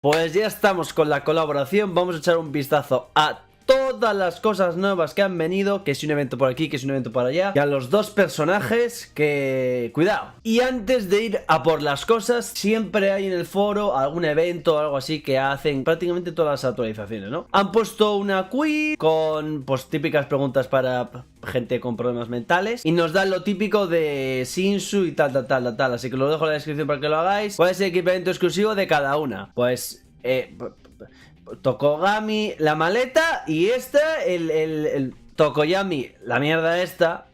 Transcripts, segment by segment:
Pues ya estamos con la colaboración, vamos a echar un vistazo a todas las cosas nuevas que han venido, que es un evento por aquí, que es un evento por allá, y a los dos personajes que... cuidado. Y antes de ir a por las cosas, siempre hay en el foro algún evento o algo así que hacen prácticamente todas las actualizaciones, ¿no? Han puesto una quiz con, pues, típicas preguntas para gente con problemas mentales, y nos dan lo típico de Shinsu y tal, así que lo dejo en la descripción para que lo hagáis. ¿Cuál es el equipamiento exclusivo de cada una? Pues, Tokogami, la maleta, y esta, el Tokoyami, la mierda esta,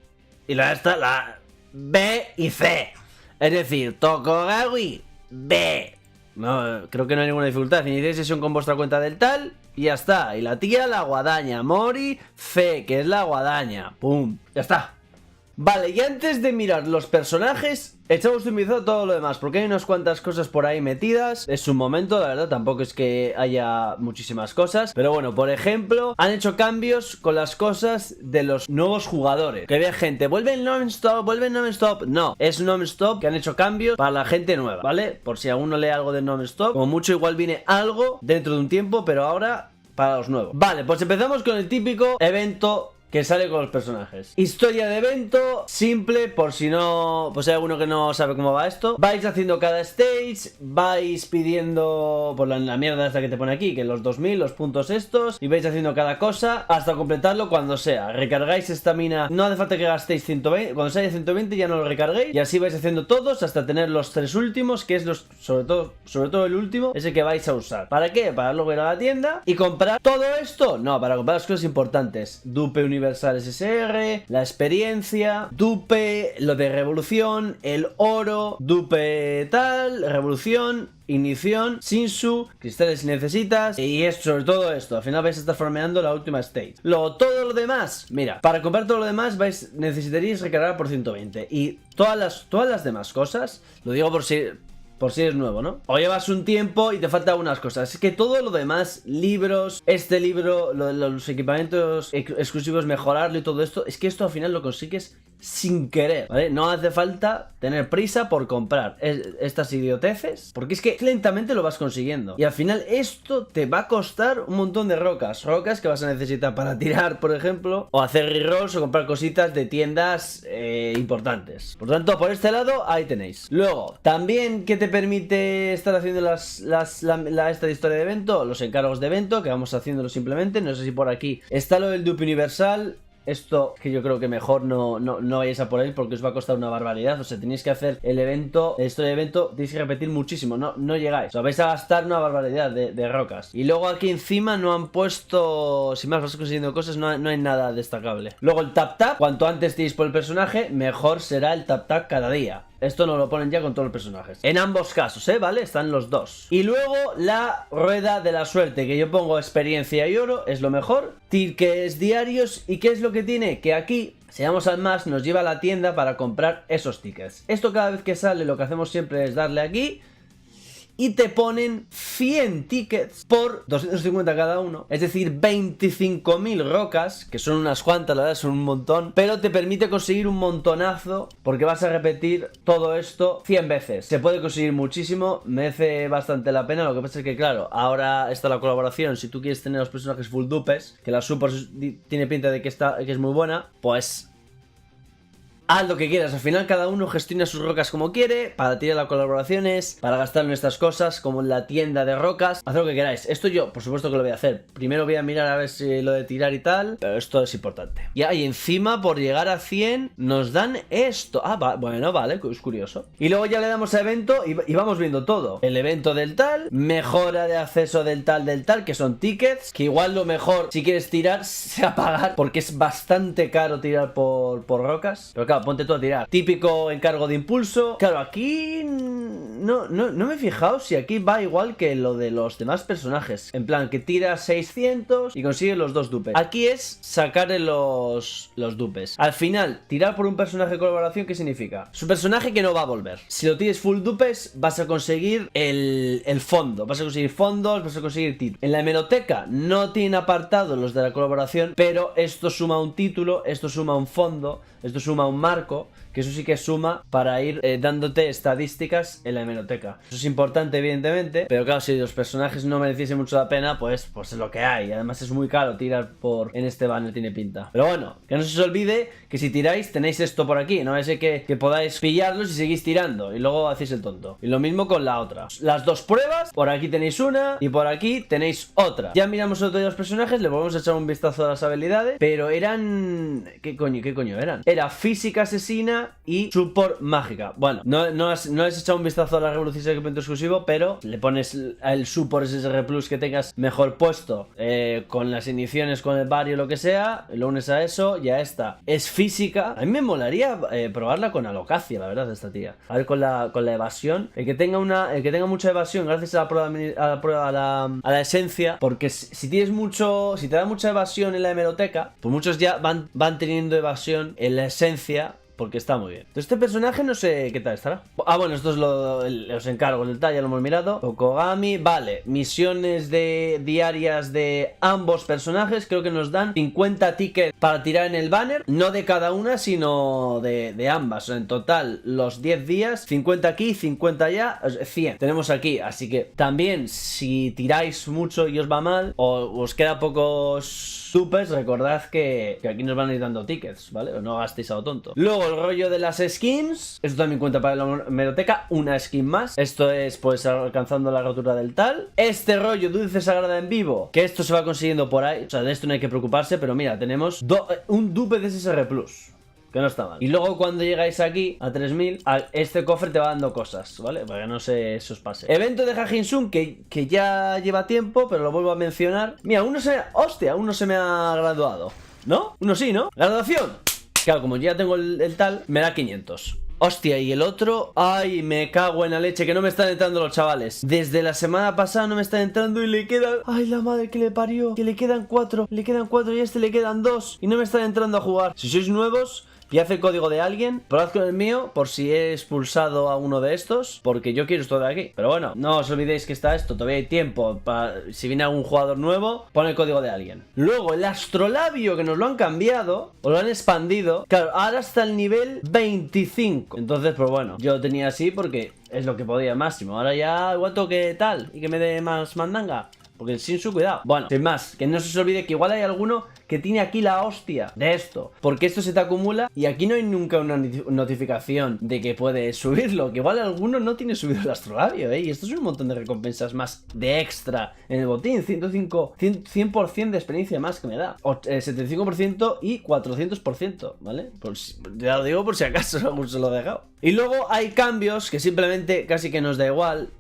y la B y C. Es decir, Tokogami, B. No, creo que no hay ninguna dificultad. Iniciéis sesión con vuestra cuenta del tal y ya está. Y la tía, la guadaña. Mori, C, que es la guadaña. Pum, ya está. Vale, y antes de mirar los personajes, echamos un vistazo a todo lo demás, porque hay unas cuantas cosas por ahí metidas. Es un momento, la verdad, tampoco es que haya muchísimas cosas. Pero bueno, por ejemplo, han hecho cambios con las cosas de los nuevos jugadores. Que vea gente, vuelven non-stop. No, es non-stop que han hecho cambios para la gente nueva, ¿vale? Por si alguno lee algo de non-stop, como mucho igual viene algo dentro de un tiempo, pero ahora para los nuevos. Vale, pues empezamos con el típico evento que sale con los personajes. Historia de evento, simple, por si no... pues hay alguno que no sabe cómo va esto. Vais haciendo cada stage, vais pidiendo... por la mierda esta que te pone aquí, que los 2000, los puntos estos, y vais haciendo cada cosa hasta completarlo cuando sea. Recargáis estamina, no hace falta que gastéis 120, cuando se haya 120 ya no lo recarguéis, y así vais haciendo todos hasta tener los 3 últimos, que es los... sobre todo el último, ese que vais a usar. ¿Para qué? Para luego ir a la tienda y comprar todo esto. No, para comprar las cosas importantes. Dupe Universal SSR, la experiencia, dupe, lo de revolución, el oro, dupe tal, revolución, ignición, Shinsu, cristales si necesitas, y es sobre todo esto. Al final vais a estar farmeando la última stage. Luego todo lo demás, mira, para comprar todo lo demás necesitaríais recargar por 120. Y todas las demás cosas, lo digo por si eres nuevo, ¿no? O llevas un tiempo y te faltan unas cosas. Es que todo lo demás, libros, este libro, los equipamientos exclusivos, mejorarlo y todo esto, es que esto al final lo consigues sin querer, ¿vale? No hace falta tener prisa por comprar estas idioteces, porque es que lentamente lo vas consiguiendo. Y al final esto te va a costar un montón de rocas que vas a necesitar para tirar, por ejemplo, o hacer rerolls o comprar cositas de tiendas importantes. Por tanto, por este lado, ahí tenéis. Luego, también, ¿qué te permite estar haciendo esta historia de evento? Los encargos de evento, que vamos haciéndolo simplemente. No sé si por aquí está lo del dupe universal. Esto que yo creo que mejor no vayáis a por él, porque os va a costar una barbaridad. O sea, tenéis que hacer el evento, la historia de evento, tenéis que repetir muchísimo, no llegáis. O sea, vais a gastar una barbaridad de rocas. Y luego aquí encima no han puesto, si más vas consiguiendo cosas, no hay nada destacable. Luego el tap, cuanto antes tiréis por el personaje, mejor será el tap cada día. Esto nos lo ponen ya con todos los personajes. En ambos casos, ¿vale? Están los dos. Y luego la rueda de la suerte, que yo pongo experiencia y oro, es lo mejor. Tickets diarios. ¿Y qué es lo que tiene? Que aquí, si vamos al más, nos lleva a la tienda para comprar esos tickets. Esto cada vez que sale, lo que hacemos siempre es darle aquí y te ponen 100 tickets por 250 cada uno. Es decir, 25.000 rocas, que son unas cuantas, la verdad, son un montón. Pero te permite conseguir un montonazo, porque vas a repetir todo esto 100 veces. Se puede conseguir muchísimo, merece bastante la pena. Lo que pasa es que, claro, ahora está la colaboración. Si tú quieres tener los personajes full dupes, que la super tiene pinta de que es muy buena, pues haz lo que quieras. Al final cada uno gestiona sus rocas como quiere, para tirar las colaboraciones, para gastar en estas cosas, como en la tienda de rocas. Haz lo que queráis. Esto yo, por supuesto que lo voy a hacer. Primero voy a mirar a ver si lo de tirar y tal, pero esto es importante. Y encima, por llegar a 100, nos dan esto. Bueno, vale, es curioso. Y luego ya le damos a evento y vamos viendo todo. El evento del tal, mejora de acceso del tal, que son tickets, que igual lo mejor, si quieres tirar, sea pagar, porque es bastante caro tirar por rocas. Pero claro, ponte tú a tirar. Típico encargo de impulso. Claro, aquí no me he fijado si aquí va igual que lo de los demás personajes. En plan, que tira 600 y consigue los 2 dupes. Aquí es sacarle los dupes. Al final, tirar por un personaje de colaboración, ¿qué significa? Su personaje que no va a volver. Si lo tienes full dupes, vas a conseguir el fondo. Vas a conseguir fondos, vas a conseguir títulos. En la hemeroteca no tiene apartado los de la colaboración, pero esto suma un título, esto suma un fondo, esto suma un marco, que eso sí que suma para ir dándote estadísticas en la hemeroteca. Eso es importante, evidentemente, pero claro, si los personajes no mereciesen mucho la pena, pues es lo que hay. Además es muy caro tirar en este banner, tiene pinta. Pero bueno, que no se os olvide que si tiráis tenéis esto por aquí, no es que podáis pillarlos y seguís tirando y luego hacéis el tonto. Y lo mismo con la otra. Las dos pruebas, por aquí tenéis una y por aquí tenéis otra. Ya miramos otro de los personajes, le volvemos a echar un vistazo a las habilidades, pero eran... ¿Qué coño eran? Era física asesina y support mágica. Bueno, no has echado un vistazo a la revolución de equipamiento exclusivo, pero le pones el support SSR Plus que tengas mejor puesto con las iniciaciones, con el barrio, lo que sea, lo unes a eso, ya está. Es física. A mí me molaría probarla con alocacia, la verdad, esta tía. A ver con la evasión. El que tenga mucha evasión gracias a a la esencia, porque si tienes si te da mucha evasión en la hemeroteca, pues muchos ya van teniendo evasión en la esencia, porque está muy bien. Entonces este personaje no sé qué tal estará. Ah, bueno, esto es los encargos del tal, ya lo hemos mirado. Tokogami, vale. Misiones diarias de ambos personajes. Creo que nos dan 50 tickets para tirar en el banner. No de cada una, sino de ambas. O sea, en total, los 10 días, 50 aquí, 50 allá, 100. Tenemos aquí, así que también si tiráis mucho y os va mal, o os queda pocos supers, recordad que aquí nos van a ir dando tickets, ¿vale? No gastéis a lo tonto. Luego el rollo de las skins, esto también cuenta para la hemeroteca, una skin más. Esto es pues alcanzando la rotura del tal. Este rollo dulce sagrada en vivo, que esto se va consiguiendo por ahí, o sea, de esto no hay que preocuparse, pero mira, tenemos un dupe de SSR Plus, que no está mal. Y luego cuando llegáis aquí a 3000, este cofre te va dando cosas, ¿vale? Para que no se os pase. Evento de Hajinsun que ya lleva tiempo, pero lo vuelvo a mencionar. Mira, uno se me ha graduado, ¿no? Uno sí, ¿no? Graduación. Claro, como ya tengo el tal, me da 500. Hostia, y el otro... Ay, me cago en la leche, que no me están entrando los chavales. Desde la semana pasada no me están entrando y le quedan... Ay, la madre que le parió. Que le quedan 4 y a este le quedan 2 y no me están entrando a jugar. Si sois nuevos... Pillad el código de alguien, probad con el mío por si he expulsado a uno de estos, porque yo quiero esto de aquí. Pero bueno, no os olvidéis que está esto, todavía hay tiempo. Si viene algún jugador nuevo, pon el código de alguien. Luego, el astrolabio, que nos lo han cambiado, o lo han expandido. Claro, ahora está el nivel 25. Entonces, pues bueno, yo lo tenía así porque es lo que podía máximo. Ahora ya igual tengo que tal, y que me dé más mandanga. Porque el Shinsu, cuidado. Bueno, sin más, que no se os olvide que igual hay alguno que tiene aquí la hostia de esto. Porque esto se te acumula y aquí no hay nunca una notificación de que puedes subirlo. Que igual alguno no tiene subido el astrolabio, ¿eh? Y esto es un montón de recompensas más de extra en el botín. 100% de experiencia más que me da. 75% y 400%, ¿vale? Pues ya lo digo por si acaso algún se lo he dejado. Y luego hay cambios que simplemente casi que nos da igual.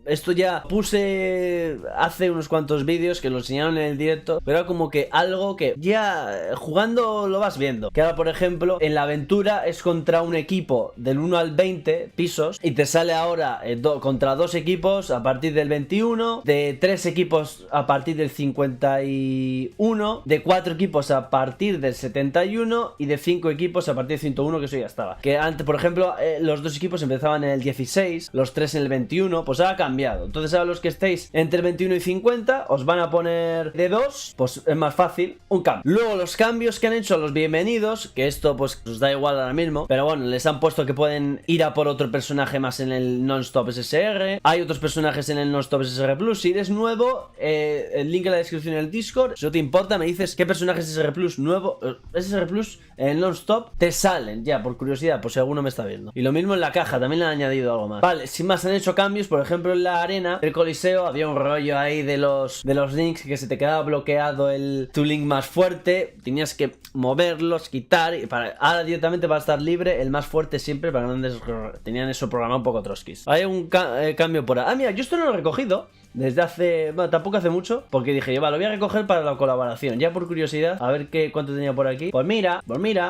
Esto ya puse hace unos cuantos vídeos que lo enseñaron en el directo, pero era como que algo que ya jugando lo vas viendo. Que ahora, por ejemplo, en la aventura es contra un equipo del 1 al 20 pisos y te sale ahora contra 2 equipos a partir del 21, de 3 equipos a partir del 51, de 4 equipos a partir del 71 y de 5 equipos a partir del 101, que eso ya estaba. Que antes, por ejemplo, los 2 equipos empezaban en el 16, los 3 en el 21, pues ahora ha cambiado. Entonces ahora los que estéis entre el 21 y 50 os van a poner de 2, pues es más fácil un cambio. Luego los cambios que han hecho a los bienvenidos, que esto pues os da igual ahora mismo, pero bueno, les han puesto que pueden ir a por otro personaje más en el non-stop SSR. Hay otros personajes en el non-stop SSR Plus. Si eres nuevo, el link en la descripción en el Discord. Si no te importa, me dices qué personajes SSR Plus nuevo, SSR Plus en el non-stop te salen, ya por curiosidad, por si alguno me está viendo. Y lo mismo en la caja, también le han añadido algo más. Vale, sin más, han hecho cambios. Por ejemplo, en la arena del Coliseo había un rollo ahí de los links, que se te quedaba bloqueado tu link más fuerte, tenías que moverlos, quitar, y ahora directamente va a estar libre el más fuerte siempre, para que no tenían eso programado un poco trotskis. Hay un cambio por ahí. Ah, mira, yo esto no lo he recogido desde hace... Bueno, tampoco hace mucho, porque dije yo, va, lo voy a recoger para la colaboración, ya por curiosidad, a ver cuánto tenía por aquí. Pues mira,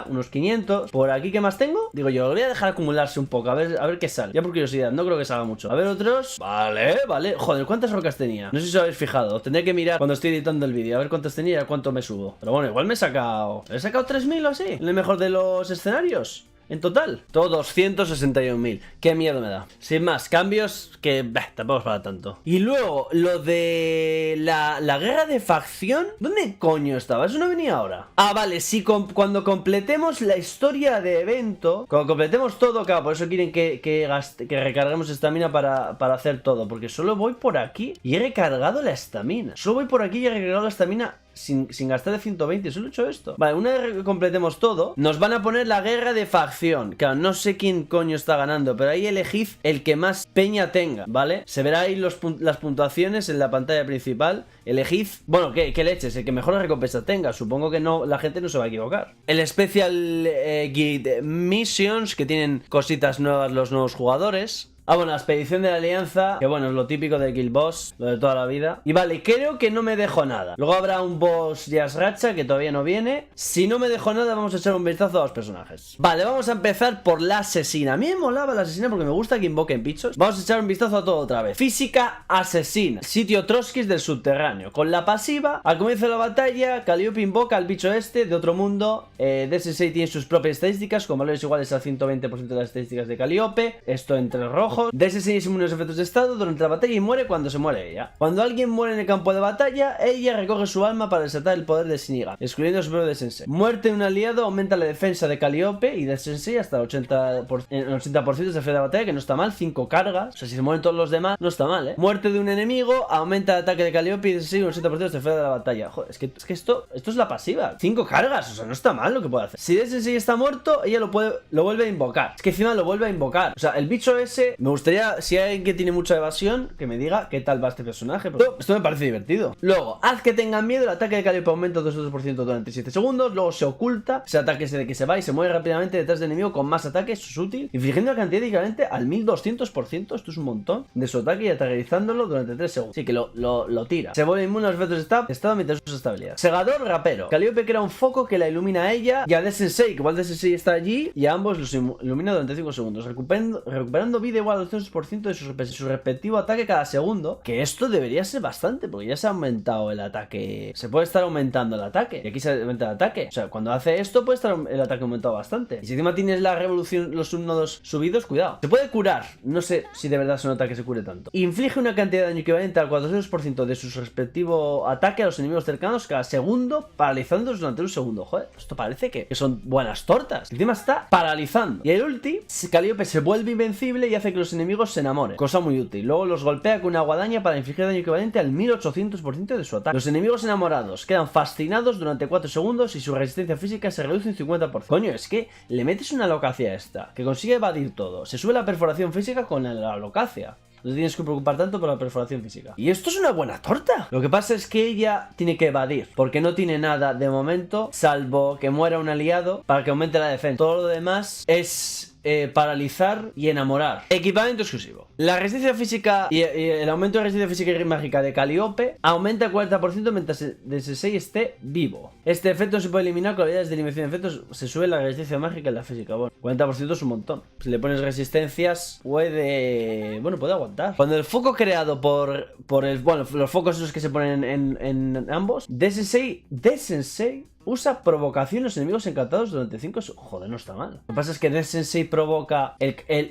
unos 500. Por aquí, ¿qué más tengo? Digo yo, lo voy a dejar acumularse un poco, a ver qué sale. Ya por curiosidad, no creo que salga mucho. A ver otros. Vale. Joder, ¿cuántas rocas tenía? No sé si os habéis fijado, tendré que mirar cuando estoy editando el vídeo, a ver cuántas tenía y a cuánto me subo. Pero bueno, igual he sacado 3000 o así, en el mejor de los escenarios. en total. Todo 261.000. Qué miedo me da. Sin más, cambios que tampoco es para tanto. Y luego, lo de la guerra de facción. ¿Dónde coño estaba? Eso no venía ahora. Ah, vale, sí, cuando completemos la historia de evento, cuando completemos todo, claro, por eso quieren que recarguemos estamina para hacer todo. Porque solo voy por aquí y he recargado la estamina. Solo voy por aquí y he recargado la estamina sin gastar de 120, solo he hecho esto. Vale, una vez que completemos todo, nos van a poner la guerra de facción. Claro, no sé quién coño está ganando, pero ahí elegid el que más peña tenga, ¿vale? Se verá ahí las puntuaciones en la pantalla principal. Elegid, bueno, ¿qué leches? El que mejor recompensa tenga. Supongo que no, la gente no se va a equivocar. El Special Guide Missions, que tienen cositas nuevas los nuevos jugadores. Ah, bueno, la expedición de la alianza, que bueno, es lo típico de Kill Boss, lo de toda la vida. Y vale, creo que no me dejo nada. Luego habrá un boss Yasracha que todavía no viene. Si no me dejo nada, vamos a echar un vistazo a los personajes. Vale, vamos a empezar por la asesina. A mí me molaba la asesina porque me gusta que invoquen bichos. Vamos a echar un vistazo a todo otra vez. Física asesina. Sitio Trotsky del subterráneo. Con la pasiva, al comienzo de la batalla, Calliope invoca al bicho este de otro mundo. DS6 tiene sus propias estadísticas, con valores iguales al 120% de las estadísticas de Calliope. Esto entre rojos. DS6 es inmune a los efectos de estado durante la batalla y muere cuando se muere ella. Cuando alguien muere en el campo de batalla, ella recoge su alma para desatar el poder de Shinigami, excluyendo su propio Sensei. Muerte de un aliado aumenta la defensa de Calliope y de Sensei hasta el 80% de frente de batalla, que no está mal. 5 cargas, o sea, si se mueren todos los demás, no está mal, Muerte de un enemigo aumenta el ataque de Calliope y de Sensei un 80% de frente de la batalla. Joder, es que esto es la pasiva. 5 cargas, o sea, no está mal lo que puede hacer. Si Sensei está muerto, ella lo vuelve a invocar. Es que encima lo vuelve a invocar. O sea, el bicho ese, me gustaría, si hay alguien que tiene mucha evasión, que me diga qué tal va este personaje. Esto me parece divertido. Luego, haz que tengan miedo. El ataque de Calliope aumenta 2% durante 7 segundos. Luego se oculta. Ese ataque es de que se va y se mueve rápidamente detrás del enemigo con más ataques. Eso es útil. Infligiendo la cantidad de equivalente al 1200%. Esto es un montón. De su ataque y aterrizándolo durante 3 segundos. Sí, que lo tira. Se vuelve inmune a los efectos de estado mientras usa esta habilidad. Segador rapero. Calliope crea un foco que la ilumina a ella y a D-Sensei, que igual D-Sensei está allí, y a ambos los ilumina durante 5 segundos. Recuperando vida igual al 200% de su respectivo ataque cada segundo. Que esto debería ser bastante, porque ya se ha aumentado el ataque. Se puede estar aumentando el ataque. Y aquí se aumenta el ataque. O sea, cuando hace esto puede estar el ataque aumentado bastante. Y si encima tienes la revolución, los subnodos subidos, cuidado. Se puede curar. No sé si de verdad se nota que se cure tanto. Inflige una cantidad de daño equivalente al 400% de su respectivo ataque a los enemigos cercanos cada segundo, paralizándolos durante un segundo. Joder, esto parece que son buenas tortas. Encima está paralizando. Y el ulti, Calliope se vuelve invencible y hace que los enemigos se enamoren. Cosa muy útil. Luego los golpea con una guadaña para infligir daño equivalente al 1800% de su ataque. Los enemigos enamorados quedan fascinados durante 4 segundos y su resistencia física se reduce un 50%. Coño, es que le metes una alocacia a esta, que consigue evadir todo. Se sube la perforación física con la alocacia. No te tienes que preocupar tanto por la perforación física. Y esto es una buena torta. Lo que pasa es que ella tiene que evadir, porque no tiene nada de momento, salvo que muera un aliado para que aumente la defensa. Todo lo demás es paralizar y enamorar. Equipamiento exclusivo. La resistencia física y el aumento de resistencia física y mágica de Calliope aumenta el 40% mientras el Sensei esté vivo. Este efecto se puede eliminar con habilidades de eliminación de efectos. Se sube la resistencia mágica y la física. Bueno, 40% es un montón. Si le pones resistencias, puede aguantar. Cuando el foco creado por los focos esos que se ponen en ambos, D-Sensei usa provocación a los enemigos encantados durante 5 segundos. Joder, no está mal. Lo que pasa es que D-Sensei provoca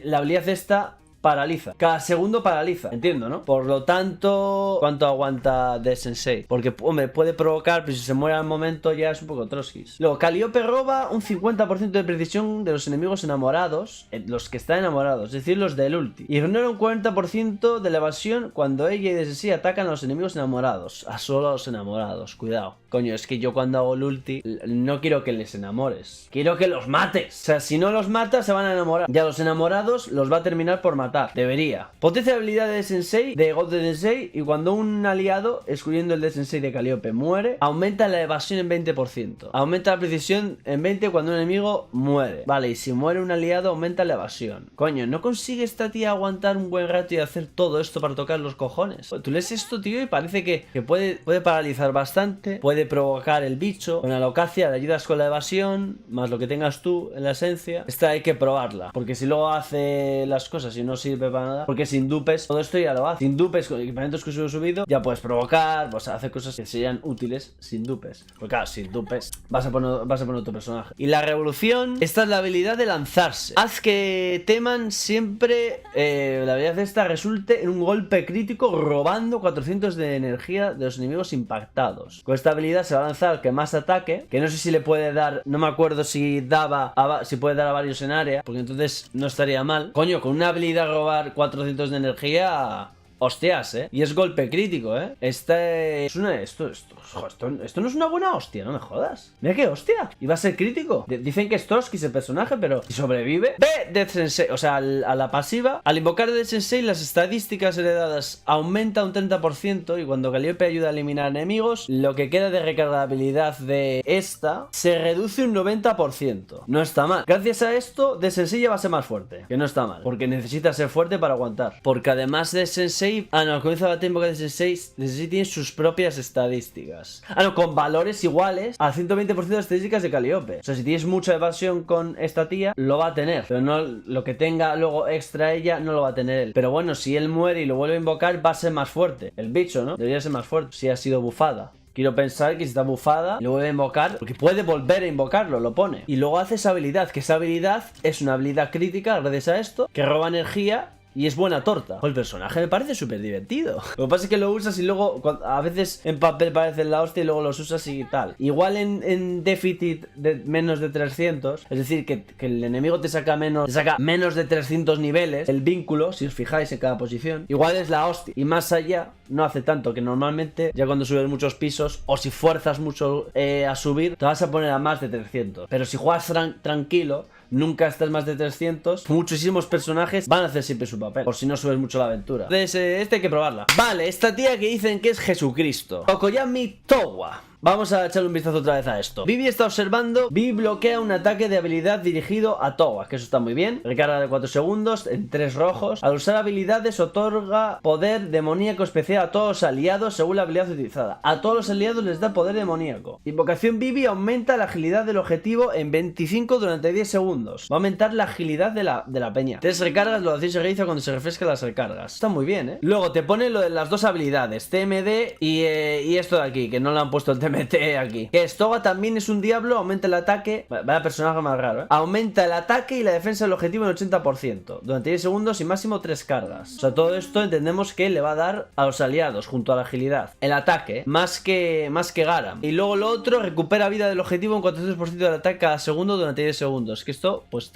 la habilidad esta. Paraliza. Cada segundo paraliza. Entiendo, ¿no? Por lo tanto, ¿cuánto aguanta D-Sensei? Porque, hombre, puede provocar, pero si se muere al momento ya es un poco Trotsky. Luego, Calliope roba un 50% de precisión de los enemigos enamorados. Los que están enamorados, es decir, los del ulti. Ignora un 40% de la evasión cuando ella y D-Sensei atacan a los enemigos enamorados. A solo a los enamorados. Cuidado. Coño, es que yo cuando hago el ulti no quiero que les enamores. Quiero que los mates. O sea, si no los matas se van a enamorar. Ya los enamorados los va a terminar por matar. Debería. Potencia de habilidad de Sensei, de God de Sensei, y cuando un aliado, excluyendo el de Sensei de Calliope, muere, aumenta la evasión en 20%. Aumenta la precisión en 20 cuando un enemigo muere. Vale, y si muere un aliado, aumenta la evasión. Coño, ¿no consigue esta tía aguantar un buen rato y hacer todo esto para tocar los cojones? Tú lees esto, tío, y parece que puede paralizar bastante, puede provocar el bicho. Con la alocacia le ayudas con la evasión, más lo que tengas tú en la esencia. Esta hay que probarla, porque si luego hace las cosas y no sirve para nada, porque sin dupes todo esto ya lo hace. Sin dupes, con equipamientos que subido, ya puedes provocar, pues hacer cosas que serían útiles sin dupes. Porque claro, sin dupes vas a poner tu personaje. Y la revolución, esta es la habilidad de lanzarse. Haz que teman siempre, la habilidad de esta resulte en un golpe crítico robando 400 de energía de los enemigos impactados. Con esta habilidad se va a lanzar al que más ataque, que no sé si le puede dar, no me acuerdo si si puede dar a varios en área, porque entonces no estaría mal. Coño, con una habilidad robar 400 de energía... Hostias, y es golpe crítico, esto no es una buena hostia, no me jodas. Mira qué hostia. Y va a ser crítico. Dicen que es Trotsky ese personaje, pero si sobrevive. Ve Death Sensei, o sea, a la pasiva. Al invocar Death Sensei, las estadísticas heredadas aumenta un 30%. Y cuando Calliope ayuda a eliminar enemigos, lo que queda de recargabilidad de esta se reduce un 90%. No está mal. Gracias a esto, Death Sensei ya va a ser más fuerte. Que no está mal. Porque necesita ser fuerte para aguantar. Porque además de Sensei, al comienzo de la batalla de Sensei tiene sus propias estadísticas. Con valores iguales al 120% de las estadísticas de Calliope. O sea, si tienes mucha evasión con esta tía, lo va a tener. Pero no lo que tenga luego extra ella, no lo va a tener él. Pero bueno, si él muere y lo vuelve a invocar, va a ser más fuerte. El bicho, ¿no? Debería ser más fuerte si ha sido bufada. Quiero pensar que si está bufada, lo vuelve a invocar, porque puede volver a invocarlo, lo pone. Y luego hace esa habilidad, que esa habilidad es una habilidad crítica, gracias a esto, que roba energía. Y es buena torta. El personaje me parece súper divertido. Lo que pasa es que lo usas y luego a veces en papel parece la hostia y luego los usas y tal. Igual en déficit de menos de 300, es decir, que el enemigo te saca menos de 300 niveles, el vínculo, si os fijáis en cada posición, igual es la hostia. Y más allá, no hace tanto, que normalmente ya cuando subes muchos pisos o si fuerzas mucho a subir, te vas a poner a más de 300. Pero si juegas tranquilo, nunca estás más de 300, muchísimos personajes van a hacer siempre su papel, por si no subes mucho la aventura. Entonces, hay que probarla. Vale, esta tía que dicen que es Jesucristo, Tokoyami Towa. Vamos a echarle un vistazo otra vez a esto. Vivi está observando. Vivi bloquea un ataque de habilidad dirigido a Towa, que eso está muy bien. Recarga de 4 segundos en 3 rojos. Al usar habilidades otorga poder demoníaco especial a todos los aliados según la habilidad utilizada. A todos los aliados les da poder demoníaco. Invocación Vivi aumenta la agilidad del objetivo en 25 durante 10 segundos. Va a aumentar la agilidad de la peña. 3 recargas, lo hacéis se realiza cuando se refrescan las recargas. Está muy bien, Luego te pone lo de las dos habilidades, TMD y esto de aquí, que no le han puesto el TMT aquí. Que Towa también es un diablo, aumenta el ataque. Vaya personaje más raro, Aumenta el ataque y la defensa del objetivo en 80% durante 10 segundos y máximo 3 cargas. O sea, todo esto entendemos que le va a dar a los aliados junto a la agilidad. El ataque, más que Garam. Y luego lo otro, recupera vida del objetivo en 400% del ataque cada segundo durante 10 segundos. Que esto, pues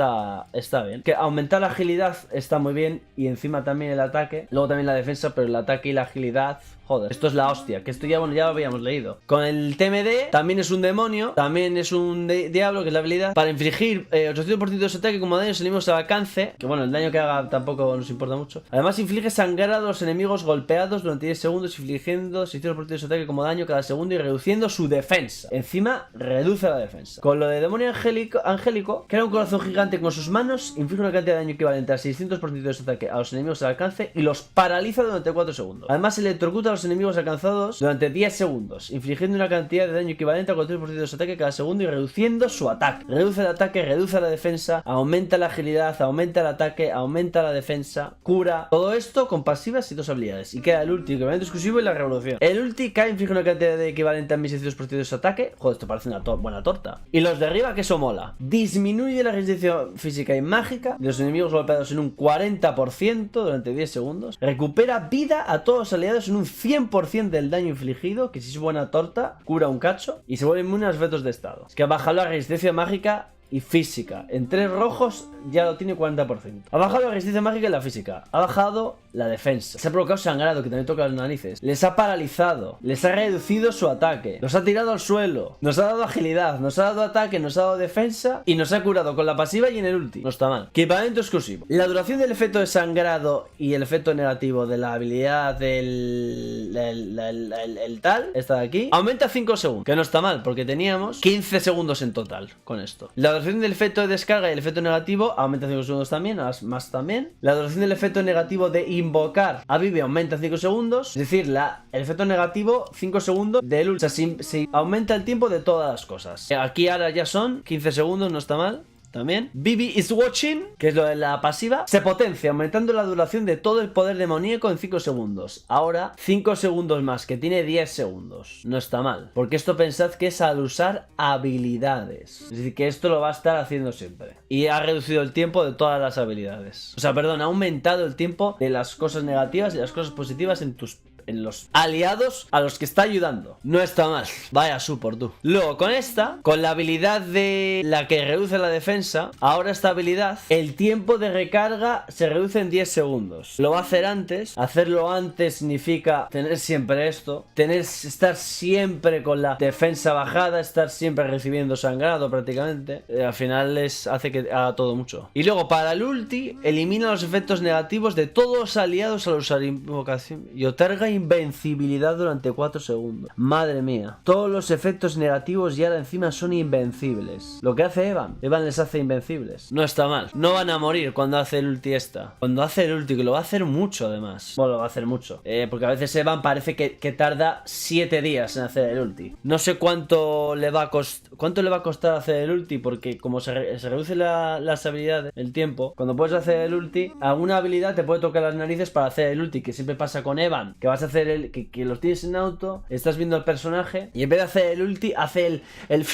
está bien. Que aumentar la agilidad está muy bien. Y encima también el ataque. Luego también la defensa, pero el ataque y la agilidad... Joder, esto es la hostia, que esto ya, bueno, ya lo habíamos leído. Con el TMD, también es un demonio, también es un diablo, que es la habilidad, para infligir 800% de su ataque como daño a los enemigos al alcance, que bueno, el daño que haga tampoco nos importa mucho. Además, inflige sangrado a los enemigos golpeados durante 10 segundos, infligiendo 600% de su ataque como daño cada segundo y reduciendo su defensa. Encima, reduce la defensa. Con lo de demonio angélico, crea un corazón gigante con sus manos, inflige una cantidad de daño equivalente a 600% de su ataque a los enemigos al alcance y los paraliza durante 4 segundos. Además, electrocuta a los enemigos alcanzados durante 10 segundos, infligiendo una cantidad de daño equivalente a 4% de su ataque cada segundo y reduciendo su ataque. Reduce el ataque, reduce la defensa, aumenta la agilidad, aumenta el ataque, aumenta la defensa, cura. Todo esto con pasivas y 2 habilidades. Y queda el ulti, equipamiento exclusivo y la revolución. El ulti cae, inflige una cantidad de equivalente a 1600% de su ataque. Joder, esto parece una buena torta. Y los de arriba, que eso mola. Disminuye la resistencia física y mágica de los enemigos golpeados en un 40% durante 10 segundos. Recupera vida a todos los aliados en un 100% del daño infligido, que si es buena torta, cura un cacho y se vuelve inmune a los efectos de estado. Es que ha bajado la resistencia mágica y física. En 3 rojos ya lo tiene 40%. Ha bajado la resistencia mágica y la física. Ha bajado la defensa. Se ha provocado sangrado, que también toca las narices. Les ha paralizado. Les ha reducido su ataque. Los ha tirado al suelo. Nos ha dado agilidad. Nos ha dado ataque. Nos ha dado defensa. Y nos ha curado con la pasiva y en el ulti. No está mal. Equipamiento exclusivo. La duración del efecto de sangrado y el efecto negativo de la habilidad del... el tal, esta de aquí, aumenta 5 segundos. Que no está mal, porque teníamos 15 segundos en total con esto. La duración del efecto de descarga y el efecto negativo aumenta 5 segundos también, más también. La duración del efecto negativo de invocar a Vivi aumenta 5 segundos. Es decir, el efecto negativo 5 segundos del ulti. O sea, se aumenta el tiempo de todas las cosas. Aquí ahora ya son 15 segundos, no está mal. también. Bibi is watching, que es lo de la pasiva, se potencia aumentando la duración de todo el poder demoníaco en 5 segundos. Ahora 5 segundos más, que tiene 10 segundos. No está mal, porque esto pensad que es al usar habilidades. Es decir, que esto lo va a estar haciendo siempre. Y ha reducido el tiempo de todas las habilidades. O sea, perdón, ha aumentado el tiempo de las cosas negativas y las cosas positivas en los aliados a los que está ayudando. No está mal. Vaya support tú. Luego con esta, con la habilidad de la que reduce la defensa, ahora esta habilidad, el tiempo de recarga se reduce en 10 segundos. Lo va a hacer antes. Hacerlo antes significa tener siempre esto, estar siempre con la defensa bajada, estar siempre recibiendo sangrado prácticamente. Al final hace que haga todo mucho. Y luego para el ulti, elimina los efectos negativos de todos los aliados al usar invocación y otorga invencibilidad durante 4 segundos. Madre mía. Todos los efectos negativos y ahora encima son invencibles. Lo que hace Evan les hace invencibles. No está mal. No van a morir cuando hace el ulti esta. Cuando hace el ulti, que lo va a hacer mucho además. Bueno, lo va a hacer mucho. Porque a veces Evan parece que tarda 7 días en hacer el ulti. No sé cuánto le va a costar hacer el ulti, porque como se reduce las habilidades, el tiempo, cuando puedes hacer el ulti, alguna habilidad te puede tocar las narices para hacer el ulti, que siempre pasa con Evan, que vas a hacer que los tienes en auto, estás viendo al personaje y en vez de hacer el ulti hace el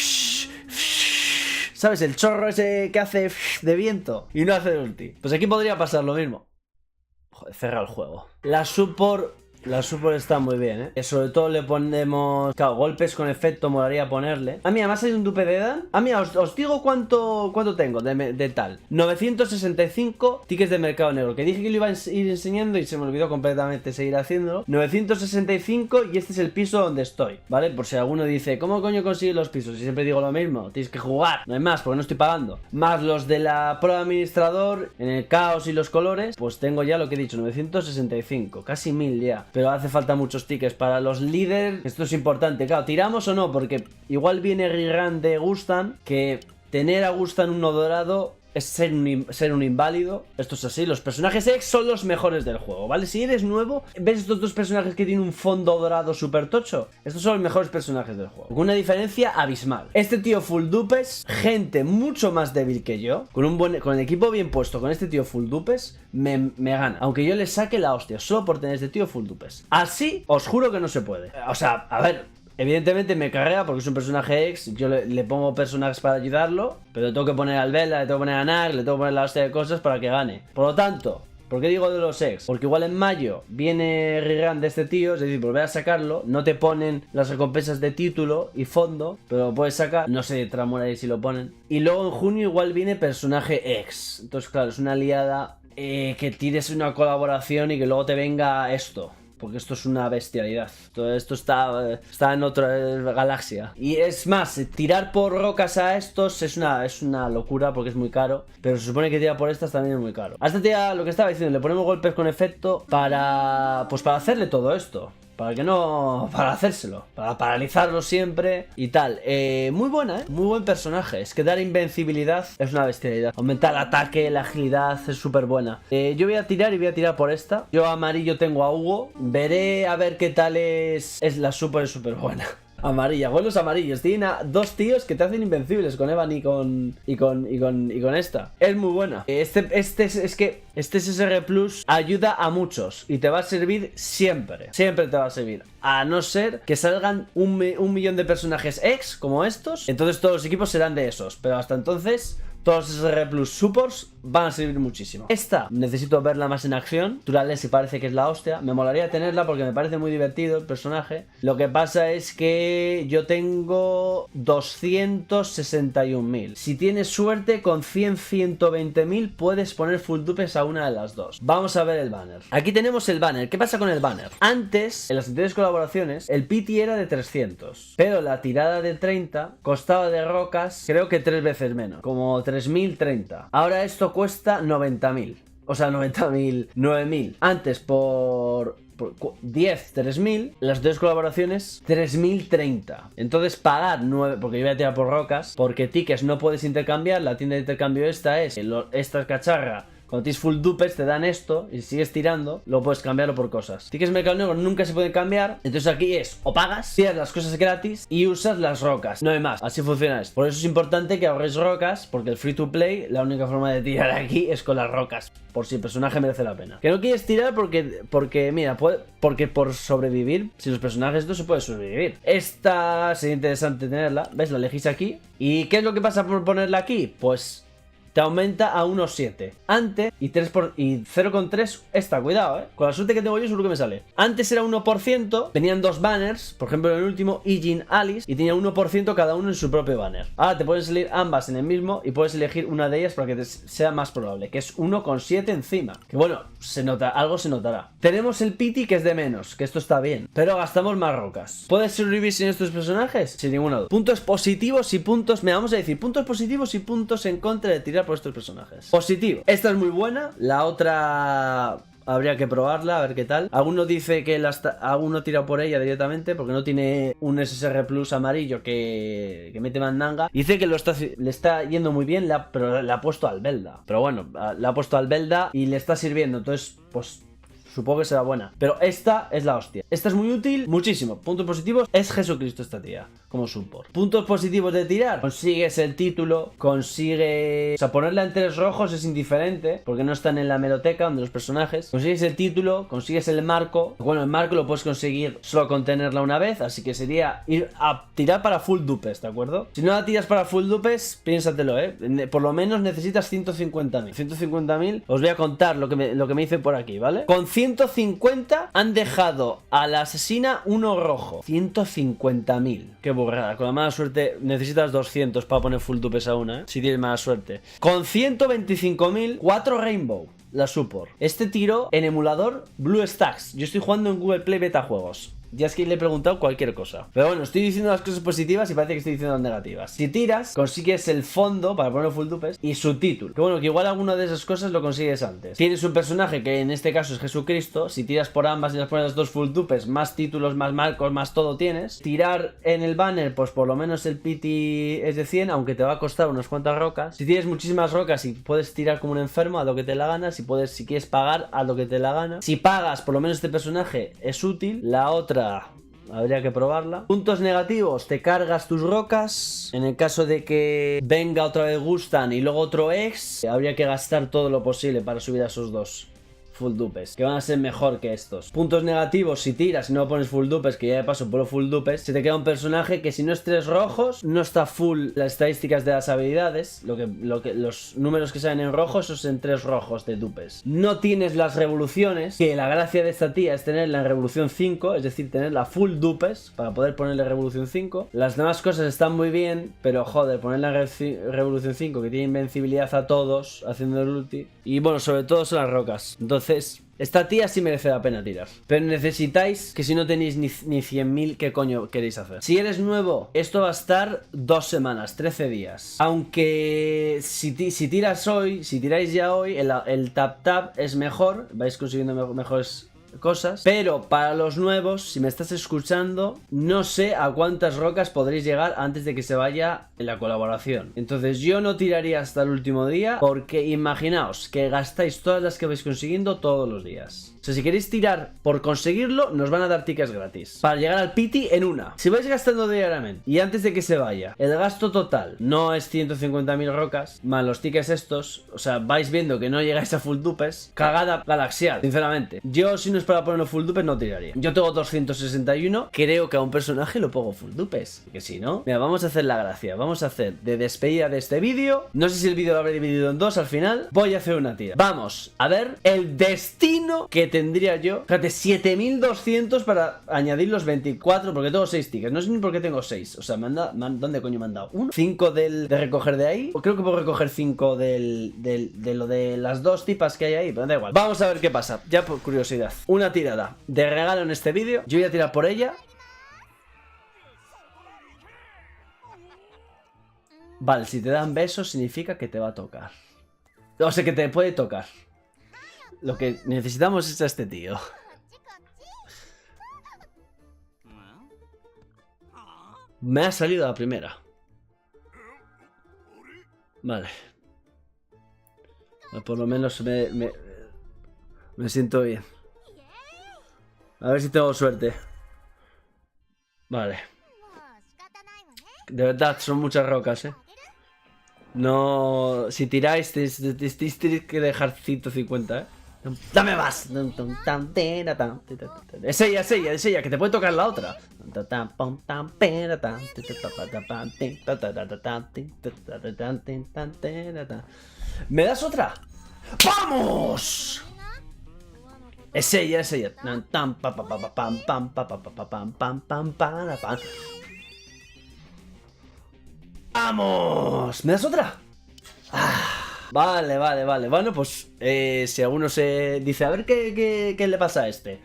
¿sabes? El chorro ese que hace de viento y no hace el ulti. Pues aquí podría pasar lo mismo. Joder, cerra el juego. La support está muy bien, Sobre todo le ponemos, claro, golpes con efecto, molaría ponerle. Ah, mira, más hay un dupe de Dan. Ah, mira, os digo cuánto tengo de tal. 965 tickets de mercado negro, que dije que lo iba a ir enseñando y se me olvidó completamente seguir haciéndolo. 965 y este es el piso donde estoy, ¿vale? Por si alguno dice, ¿cómo coño consigues los pisos? Y siempre digo lo mismo, tienes que jugar, no hay más, porque no estoy pagando. Más los de la pro administrador, en el caos y los colores, pues tengo ya lo que he dicho, 965, casi 1000 ya. Pero hace falta muchos tickets para los líderes. Esto es importante, claro, ¿tiramos o no? Porque igual viene Rirán de Gustan, que tener a Gustan uno dorado es ser un inválido. Esto es así, los personajes X son los mejores del juego, ¿vale? Si eres nuevo, ves estos dos personajes que tienen un fondo dorado super tocho. Estos son los mejores personajes del juego, con una diferencia abismal. Este tío full dupes, gente mucho más débil que yo, con el equipo bien puesto, con este tío full dupes, me gana. Aunque yo le saque la hostia, solo por tener este tío full dupes. Así, os juro que no se puede. O sea, a ver, evidentemente me carga porque es un personaje ex. Yo le pongo personajes para ayudarlo, pero le tengo que poner al Vela, le tengo que poner a Nag, le tengo que poner la hostia de cosas para que gane. Por lo tanto, ¿por qué digo de los ex? Porque igual en mayo viene Rirán de este tío, es decir, volver a sacarlo, no te ponen las recompensas de título y fondo, pero lo puedes sacar, no sé, Tramora si lo ponen. Y luego en junio igual viene personaje ex. Entonces claro, es una aliada que tires una colaboración y que luego te venga esto. Porque esto es una bestialidad. Todo esto está en otra galaxia. Y es más, tirar por rocas a estos es una locura porque es muy caro. Pero se supone que tirar por estas también es muy caro. A esta tía, lo que estaba diciendo, le ponemos golpes con efecto para hacerle todo esto. Para hacérselo, para paralizarlo siempre y tal. Muy buena, muy buen personaje. Es que dar invencibilidad es una bestialidad. Aumentar el ataque, la agilidad, es súper buena. Yo voy a tirar por esta. Yo amarillo tengo a Hugo. Veré a ver qué tal es la súper buena. Amarilla, buenos amarillos. Tienen a dos tíos que te hacen invencibles con Evan y con esta. Es muy buena. Este SSR Plus ayuda a muchos y te va a servir siempre. Siempre te va a servir. A no ser que salgan un millón de personajes X como estos. Entonces todos los equipos serán de esos. Pero hasta entonces, todos los SSR Plus Supports van a servir muchísimo. Esta necesito verla más en acción. Naturales si parece que es la hostia. Me molaría tenerla porque me parece muy divertido el personaje. Lo que pasa es que yo tengo 261.000. Si tienes suerte, con 120.000 puedes poner full dupes a una de las dos. Vamos a ver el banner. Aquí tenemos el banner. ¿Qué pasa con el banner? Antes, en las anteriores colaboraciones, el pity era de 300. Pero la tirada de 30 costaba de rocas, creo que 3 veces menos. Como 3.030. Ahora esto cuesta 90.000. O sea, 90.000, 9.000. Antes por 10, 3.000. Las dos colaboraciones, 3.030. Entonces pagar 9, porque yo voy a tirar por rocas, porque tickets no puedes intercambiar. La tienda de intercambio esta es esta cacharra Cuando tienes full dupes te dan esto y si sigues tirando, lo puedes cambiarlo por cosas. Tickets mercado negro nunca se pueden cambiar, entonces aquí es o pagas, tiras las cosas gratis y usas las rocas. No hay más, así funciona esto. Por eso es importante que ahorréis rocas, porque el free to play, la única forma de tirar aquí es con las rocas, por si el personaje merece la pena. Que no quieres tirar porque mira, porque por sobrevivir, si los personajes no se puede sobrevivir. Esta sería interesante tenerla, ¿ves? La elegís aquí. ¿Y qué es lo que pasa por ponerla aquí? Pues te aumenta a 1,7. Antes, y 0,3 esta, cuidado, con la suerte que tengo yo seguro que me sale. Antes era 1%, tenían dos banners, por ejemplo en el último, Ijin, Alice, y tenía 1% cada uno en su propio banner. Ahora te pueden salir ambas en el mismo y puedes elegir una de ellas para que te sea más probable, que es 1,7 encima. Que bueno, se nota, algo se notará. Tenemos el pity que es de menos, que esto está bien, pero gastamos más rocas. ¿Puedes sobrevivir sin estos personajes? Sin ninguna duda. Puntos positivos y puntos, me vamos a decir, puntos positivos y puntos en contra de tirar por estos personajes. Positivo. Esta es muy buena. La otra habría que probarla, a ver qué tal. Alguno dice que alguno tira por ella directamente porque no tiene un SSR Plus amarillo que mete mandanga. Dice que le está yendo muy bien, pero le ha puesto al Belda. Pero bueno, le ha puesto al Belda y le está sirviendo. Entonces, pues supongo que será buena. Pero esta es la hostia. Esta es muy útil, muchísimo. Puntos positivos, es Jesucristo esta tía, como support. Puntos positivos de tirar, consigues el título, o sea, ponerla en 3 rojos es indiferente, porque no están en la hemeroteca donde los personajes. Consigues el título, consigues el marco. Bueno, el marco lo puedes conseguir solo con tenerla una vez, así que sería ir a tirar para full dupes, ¿de acuerdo? Si no la tiras para full dupes, piénsatelo, por lo menos necesitas 150.000. 150.000, os voy a contar lo que me dice por aquí, ¿vale? Con 150 han dejado a la asesina uno rojo. 150.000. Qué burrada. Con la mala suerte necesitas 200 para poner full dupes a una, si tienes mala suerte. Con 125.000, 4 rainbow. La support. Este tiro en emulador BlueStacks. Yo estoy jugando en Google Play Beta Juegos. Ya es que le he preguntado cualquier cosa. Pero bueno, estoy diciendo las cosas positivas y parece que estoy diciendo las negativas. Si tiras, consigues el fondo para poner full dupes y su título. Que bueno, que igual alguna de esas cosas lo consigues antes. Tienes un personaje que en este caso es Jesucristo. Si tiras por ambas y las pones las dos full dupes, más títulos, más marcos, más todo tienes. Tirar en el banner, pues por lo menos el pity es de 100, aunque te va a costar unas cuantas rocas. Si tienes muchísimas rocas y puedes tirar como un enfermo, a lo que te la gana. Si quieres pagar, a lo que te la gana. Si pagas, por lo menos este personaje es útil. La otra habría que probarla. Puntos negativos, te cargas tus rocas. En el caso de que venga otra vez Gustan y luego otro ex, habría que gastar todo lo posible para subir a esos dos full dupes, que van a ser mejor que estos. Puntos negativos, si tiras y no pones full dupes, que ya de paso por full dupes, se te queda un personaje que si no es 3 rojos, no está full las estadísticas de las habilidades. Los números que salen en rojo, esos en 3 rojos de dupes. No tienes las revoluciones, que la gracia de esta tía es tenerla en revolución 5, es decir, tenerla full dupes para poder ponerle revolución 5. Las demás cosas están muy bien, pero joder, ponerla en revolución 5, que tiene invencibilidad a todos, haciendo el ulti. Y bueno, sobre todo son las rocas. Entonces, esta tía sí merece la pena tirar. Pero necesitáis que si no tenéis ni 100.000, ¿qué coño queréis hacer? Si eres nuevo, esto va a estar 2 semanas, 13 días. Aunque si tiras hoy, si tiráis ya hoy, el tap es mejor. Vais consiguiendo mejores cosas, pero para los nuevos, si me estás escuchando, no sé a cuántas rocas podréis llegar antes de que se vaya en la colaboración. Entonces yo no tiraría hasta el último día, porque imaginaos que gastáis todas las que vais consiguiendo todos los días. O sea, si queréis tirar por conseguirlo, nos van a dar tickets gratis para llegar al pity en una. Si vais gastando diariamente y antes de que se vaya, el gasto total no es 150.000 rocas más los tickets estos, o sea, vais viendo que no llegáis a full dupes, cagada galaxial, sinceramente. Yo, si no es para ponerlo full dupes, no tiraría. Yo tengo 261, creo que a un personaje lo pongo full dupes, que si no, mira, vamos a hacer la gracia, vamos a hacer de despedida de este vídeo. No sé si el vídeo lo habré dividido en 2 al final. Voy a hacer una tira. Vamos a ver el destino que tendría yo. Fíjate, 7200 para añadir los 24, porque tengo 6 tickets. No sé ni por qué tengo 6. O sea, ¿dónde coño me han dado? 1, 5 de recoger de ahí. O creo que puedo recoger 5 de lo de las 2 tipas que hay ahí, pero da igual. Vamos a ver qué pasa, ya por curiosidad. Una tirada de regalo en este vídeo. Yo voy a tirar por ella. Vale, si te dan besos significa que te va a tocar. O sea, que te puede tocar. Lo que necesitamos es a este tío. Me ha salido la primera. Vale. Por lo menos me siento bien. A ver si tengo suerte. Vale. De verdad, son muchas rocas, No... Si tiráis, tenéis que dejar 150, ¡Dame más! Es ella, que te puede tocar la otra. ¿Me das otra? ¡Vamos! Es ella. ¡Vamos! ¿Me das otra? Vale. Bueno, pues si alguno se dice, a ver qué le pasa a este.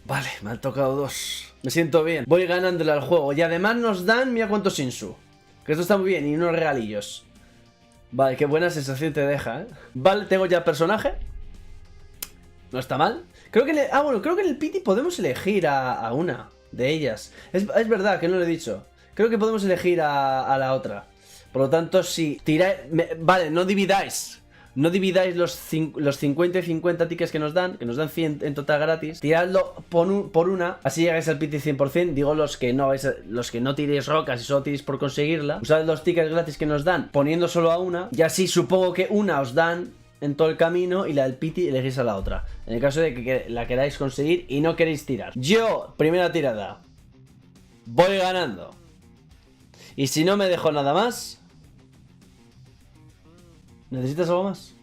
Vale, me han tocado 2. Me siento bien. Voy ganándole al juego. Y además nos dan, mira cuántos Shinsu. Que esto está muy bien. Y unos regalillos. Vale, qué buena sensación te deja, Vale, tengo ya personaje. No está mal. Creo que creo que en el Pity podemos elegir a una de ellas. Es verdad que no lo he dicho. Creo que podemos elegir a la otra. Por lo tanto, si tiráis... Vale, no dividáis. No dividáis los 50 y 50 tickets que nos dan 100 en total gratis. Tiradlo por una, así llegáis al Pity 100%. Digo los que no tiréis rocas y solo tiréis por conseguirla. Usad los tickets gratis que nos dan poniendo solo a una. Y así supongo que una os dan en todo el camino y la del Pity elegís a la otra. En el caso de que la queráis conseguir y no queréis tirar. Yo, primera tirada. Voy ganando. Y si no me dejo nada más... ¿Necesitas algo más?